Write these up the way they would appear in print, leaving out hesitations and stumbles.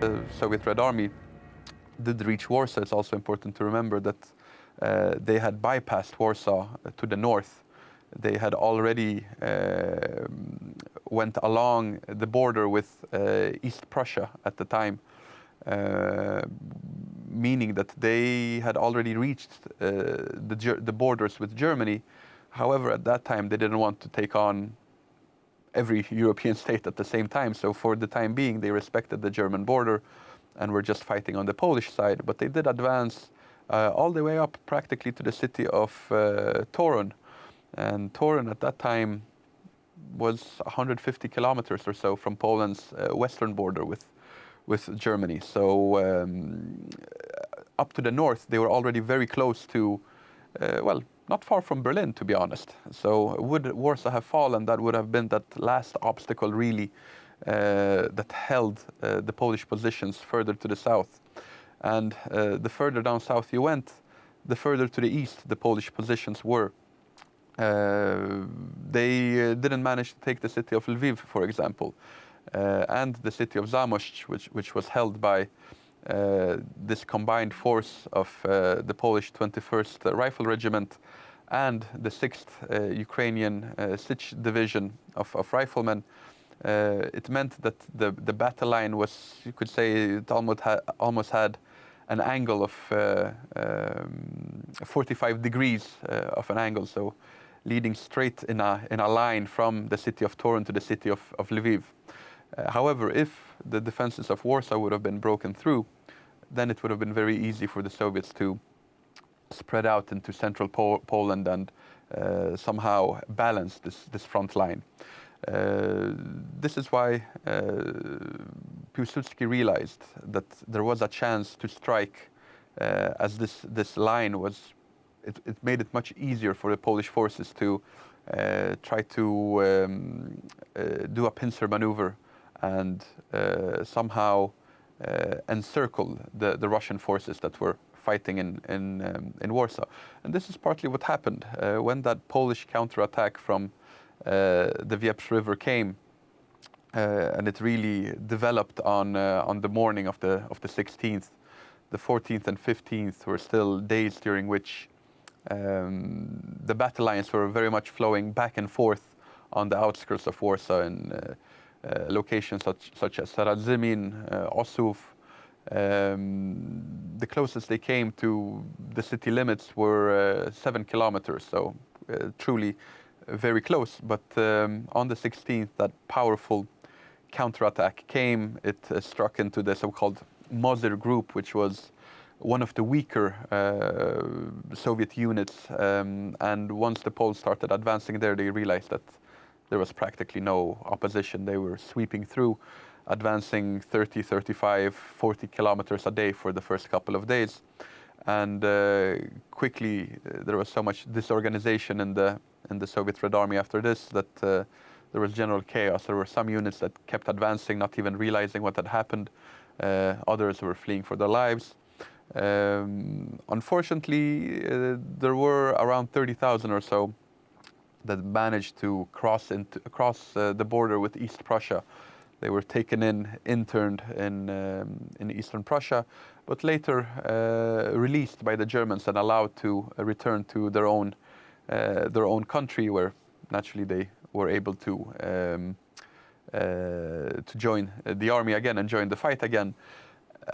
The Soviet Red Army did reach Warsaw. It's also important to remember that they had bypassed Warsaw to the north. They had already went along the border with East Prussia at the time, meaning that they had already reached the borders with Germany. However, at that time, they didn't want to take on every European state at the same time. So for the time being, they respected the German border and were just fighting on the Polish side. But they did advance all the way up practically to the city of Torun. And Torun at that time was 150 kilometers or so from Poland's western border with Germany. So up to the north, they were already very close to, well, not far from Berlin, to be honest. So would Warsaw have fallen, that would have been that last obstacle, really, that held the Polish positions further to the south. And the further down south you went, the further to the east the Polish positions were. They didn't manage to take the city of Lviv, for example, and the city of Zamość, which was held by this combined force of the Polish 21st Rifle Regiment and the 6th Ukrainian Sich Division of riflemen. It meant that the battle line was, you could say, it almost had an angle of 45 degrees of an angle, so leading straight in a line from the city of Torun to the city of Lviv. However, if the defenses of Warsaw would have been broken through, then it would have been very easy for the Soviets to spread out into central Poland and somehow balance this front line. This is why Piłsudski realized that there was a chance to strike, as this line was, it made it much easier for the Polish forces to try to do a pincer maneuver and somehow encircle the Russian forces that were fighting in Warsaw. And this is partly what happened when that Polish counterattack from the Wieprz River came, and it really developed on the morning of the 16th. The 14th and 15th were still days during which the battle lines were very much flowing back and forth on the outskirts of Warsaw in locations such as Radzymin, Ossów. The closest they came to the city limits were 7 kilometers, so truly very close. But on the 16th, that powerful counterattack came. It struck into the so-called Mozyr group, which was one of the weaker Soviet units. And once the Poles started advancing there, they realized that there was practically no opposition. They were sweeping through, advancing 30, 35, 40 kilometers a day for the first couple of days. And quickly, there was so much disorganization in the Soviet Red Army after this that there was general chaos. There were some units that kept advancing, not even realizing what had happened. Others were fleeing for their lives. Unfortunately, there were around 30,000 or so that managed to cross the border with East Prussia. They were taken interned in Eastern Prussia, but later released by the Germans and allowed to return to their own country, where naturally they were able to join the army again and join the fight again.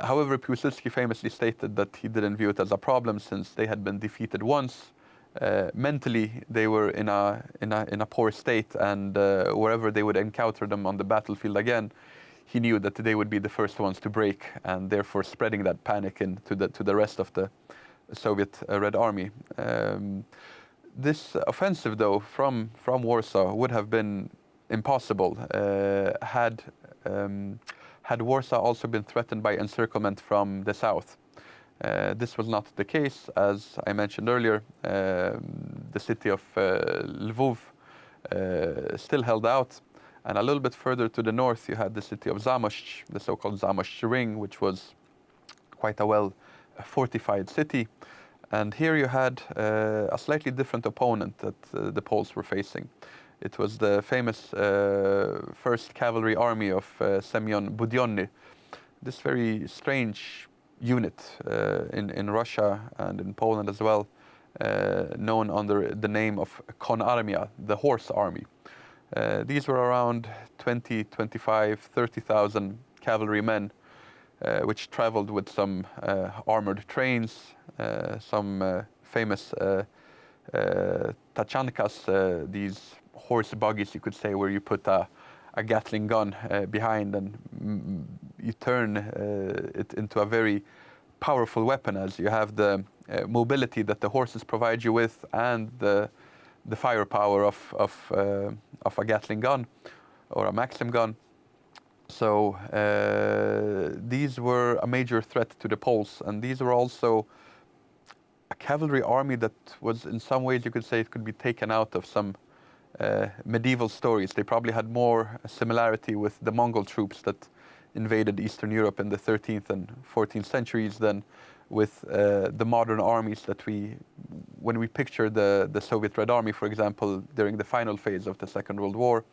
However, Piłsudski famously stated that he didn't view it as a problem since they had been defeated once. Mentally, they were in a poor state, and wherever they would encounter them on the battlefield again, he knew that they would be the first ones to break, and therefore spreading that panic into the rest of the Soviet Red Army. This offensive, though, from Warsaw would have been impossible had Warsaw also been threatened by encirclement from the south. This was not the case. As I mentioned earlier, the city of Lwów still held out, and a little bit further to the north you had the city of Zamość, the so-called Zamość Ring, which was quite a well-fortified city. And here you had a slightly different opponent that the Poles were facing. It was the famous 1st Cavalry Army of Semyon Budyonny. this very strange unit in Russia and in Poland as well, known under the name of Konarmia, the horse army. These were around 20, 25, 30,000 cavalrymen, which traveled with some armored trains, some famous tachankas, these horse buggies, you could say, where you put a Gatling gun behind and you turn it into a very powerful weapon, as you have the mobility that the horses provide you with and the firepower of a Gatling gun or a Maxim gun. So these were a major threat to the Poles, and these were also a cavalry army that was, in some ways, you could say it could be taken out of some medieval stories. They probably had more similarity with the Mongol troops that invaded Eastern Europe in the 13th and 14th centuries than with the modern armies that when we picture the Soviet Red Army, for example, during the final phase of the Second World War.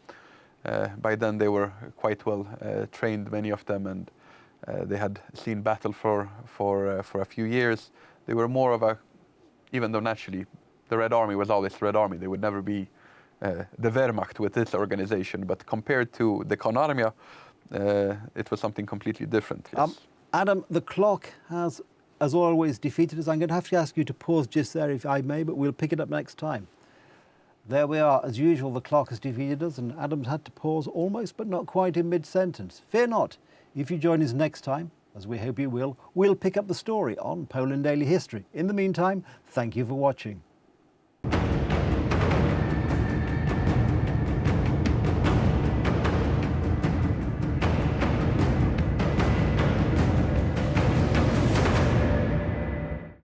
By then they were quite well trained, many of them, and they had seen battle for a few years. They were more of even though naturally the Red Army was always the Red Army, they would never be the Wehrmacht with its organization, but compared to the Konarmia, it was something completely different. Yes. Adam, the clock has, as always, defeated us. I'm going to have to ask you to pause just there, if I may, but we'll pick it up next time. There we are. As usual, the clock has defeated us, and Adam's had to pause almost, but not quite in mid-sentence. Fear not. If you join us next time, as we hope you will, we'll pick up the story on Poland Daily History. In the meantime, thank you for watching.